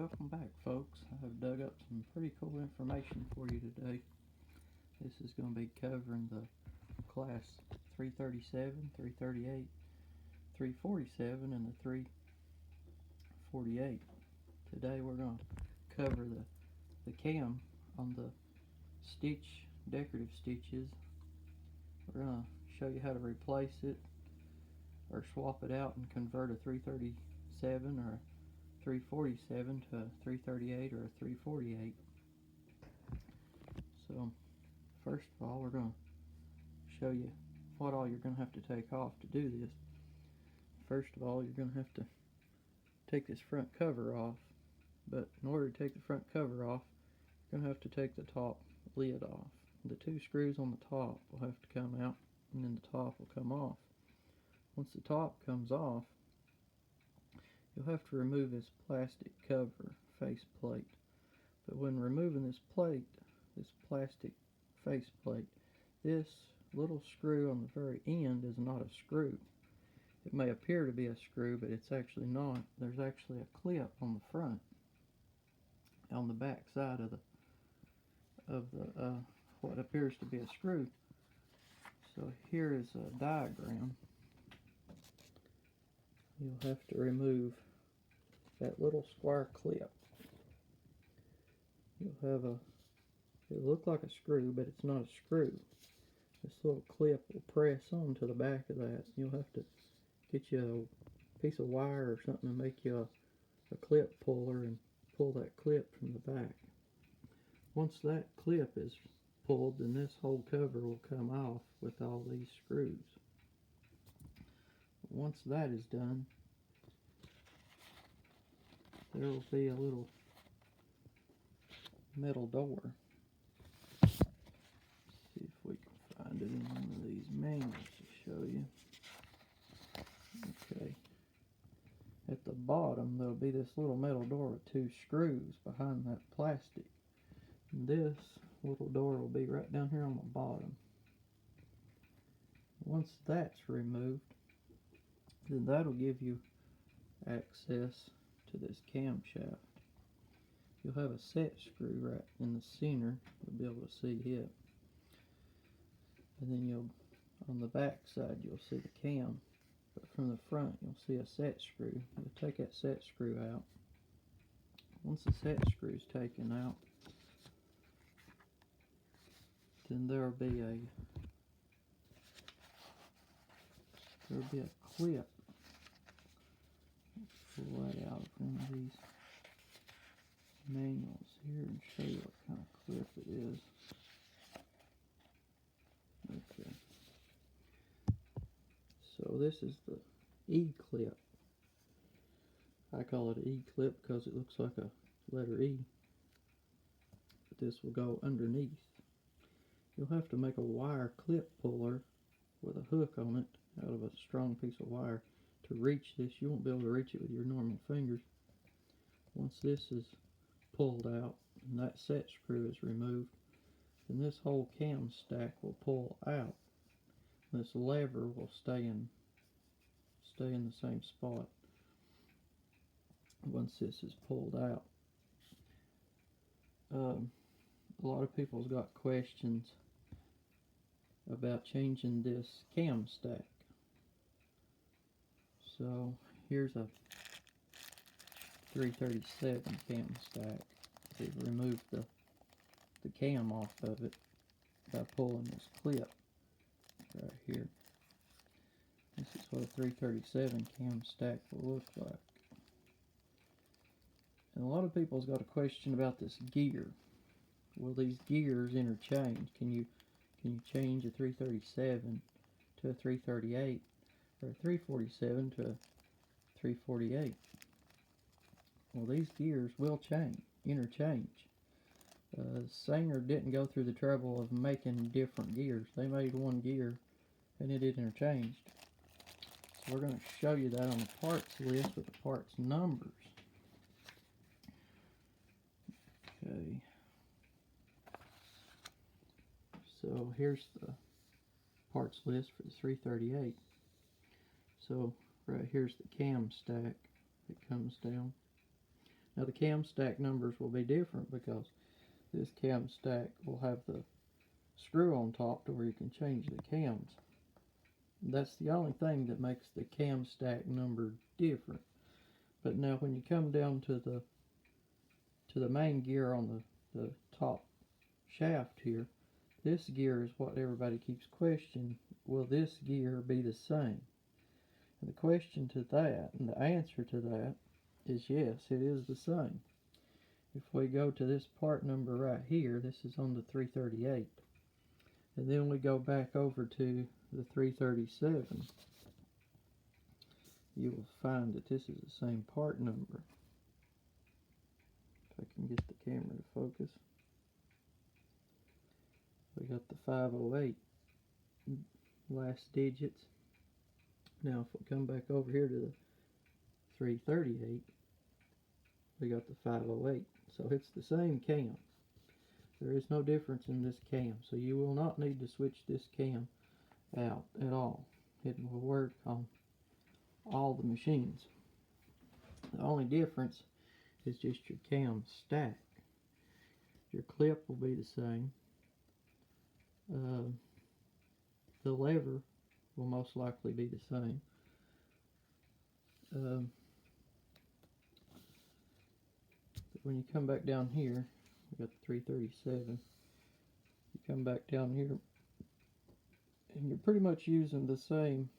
Welcome back, folks. I have dug up some pretty cool information for you today. This is going to be covering the class 337, 338, 347, and the 348. Today we're going to cover the cam on the decorative stitches. We're going to show you how to replace it or swap it out and convert a 337 or 347 to a 338 or a 348. So first of all, we're going to show you what all you're going to have to take off to do this. First of all, you're going to have to take this front cover off, but in order to take the front cover off, you're going to have to take the top lid off. The two screws on the top will have to come out, and then the top will come off. Once the top comes off, you'll have to remove this plastic cover face plate. But when removing this plastic face plate, this little screw on the very end is not a screw. It may appear to be a screw, but it's actually not. There's actually a clip on the front, on the back side of the what appears to be a screw. So here is a diagram. You'll have to remove that little square clip. You'll have it'll look like a screw, but it's not a screw. This little clip will press onto the back of that. You'll have to get you a piece of wire or something to make you a clip puller and pull that clip from the back. Once that clip is pulled, then this whole cover will come off with all these screws. Once that is done, there will be a little metal door. Let's see if we can find it in one of these manuals to show you. Okay. At the bottom, there'll be this little metal door with two screws behind that plastic. And this little door will be right down here on the bottom. Once that's removed, then that'll give you access to this camshaft. You'll have a set screw right in the center. You'll be able to see it. And then on the back side, you'll see the cam. But from the front, you'll see a set screw. You'll take that set screw out. Once the set screw is taken out, then there'll be a clip. Pull that out of one of these manuals here and show you what kind of clip it is. Okay. So this is the E-clip. I call it an E-clip because it looks like a letter E. But this will go underneath. You'll have to make a wire clip puller with a hook on it out of a strong piece of wire to reach this. You won't be able to reach it with your normal fingers. Once this is pulled out and that set screw is removed, then this whole cam stack will pull out. This lever will stay in the same spot once this is pulled out. A lot of people's got questions about changing this cam stack. So here's a 337 cam stack. We've removed the cam off of it by pulling this clip right here. This is what a 337 cam stack will look like. And a lot of people's got a question about this gear. Will these gears interchange? Can you change a 337 to a 338 or a 347 to a 348? Well, these gears will interchange. Sanger didn't go through the trouble of making different gears. They made one gear and it interchanged. So we're going to show you that on the parts list with the parts numbers. Okay. So here's the parts list for the 338. So right here's the cam stack that comes down. Now the cam stack numbers will be different because this cam stack will have the screw on top to where you can change the cams. That's the only thing that makes the cam stack number different. But now when you come down to the main gear on the top shaft here, this gear is what everybody keeps questioning. Will this gear be the same? And the question to that, and the answer to that, is yes, it is the same. If we go to this part number right here, this is on the 338, and then we go back over to the 337, you will find that this is the same part number. If I can get the camera to focus. We got the 508 last digits. Now if we come back over here to the 338, we got the 508. So it's the same cam. There is no difference in this cam. So you will not need to switch this cam out at all. It will work on all the machines. The only difference is just your cam stack. Your clip will be the same. The lever will most likely be the same. When you come back down here, we got the 337. You come back down here, and you're pretty much using the same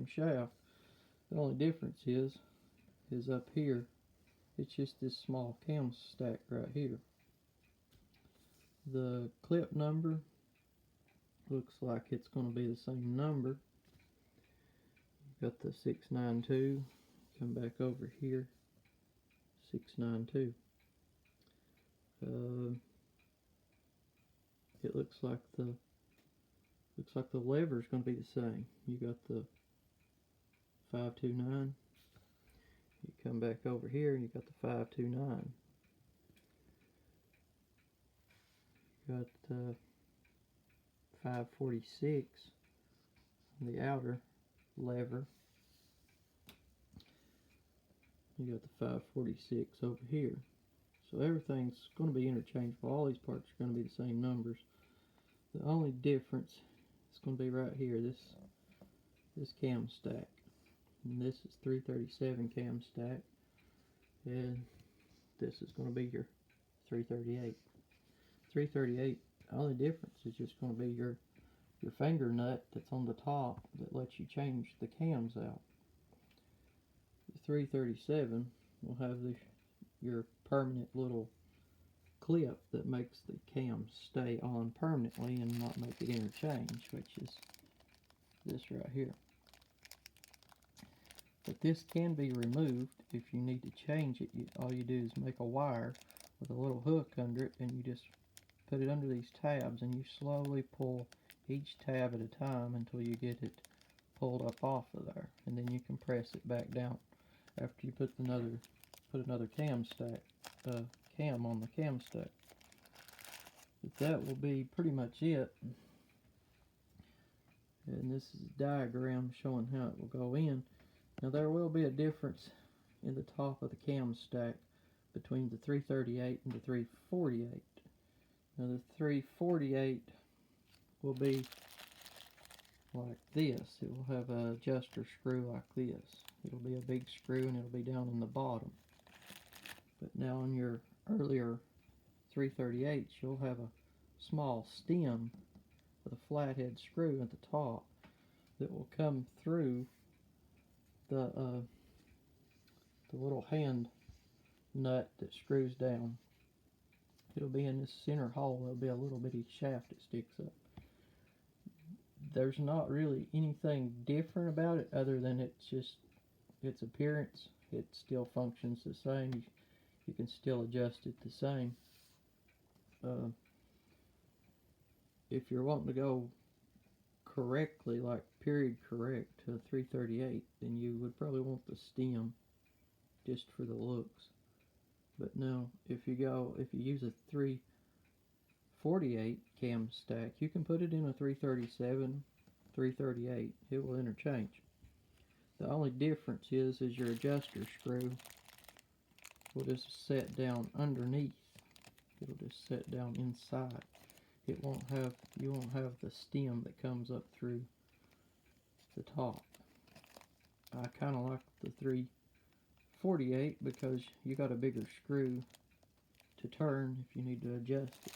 shaft. The only difference is up here. It's just this small cam stack right here. The clip number looks like it's going to be the same number. You've got the 692. Come back over here, 692. It looks like the lever is going to be the same. You got the 529. You come back over here and you got the 529. You got the 546 on the outer lever. You got the 546 over here. So everything's going to be interchangeable. All these parts are going to be the same numbers. The only difference is going to be right here, this cam stack. And this is 337 cam stack. And this is going to be your 338. 338, the only difference is just going to be your finger nut that's on the top that lets you change the cams out. The 337 will have your permanent little clip that makes the cam stay on permanently and not make it interchange, which is this right here. But this can be removed if you need to change it. All you do is make a wire with a little hook under it, and you just put it under these tabs, and you slowly pull each tab at a time until you get it pulled up off of there, and then you can press it back down after you put another cam on the cam stack. But that will be pretty much it. And this is a diagram showing how it will go in. Now there will be a difference in the top of the cam stack between the 338 and the 348. Now the 348 will be like this. It will have an adjuster screw like this. It'll be a big screw and it'll be down in the bottom. But now on your earlier 338s, you'll have a small stem with a flathead screw at the top that will come through the little hand nut that screws down. It'll be in this center hole. There'll be a little bitty shaft that sticks up. There's not really anything different about it other than it's just its appearance. It still functions the same. You can still adjust it the same. If you're wanting to go correctly, like period correct to a 338, then you would probably want the stem just for the looks. But no, if you use a 348 cam stack, you can put it in a 337, 338. It will interchange. The only difference is your adjuster screw will just set down underneath. It'll just set down inside. It won't have, you won't have the stem that comes up through the top. I kind of like the 348 because you got a bigger screw to turn if you need to adjust it.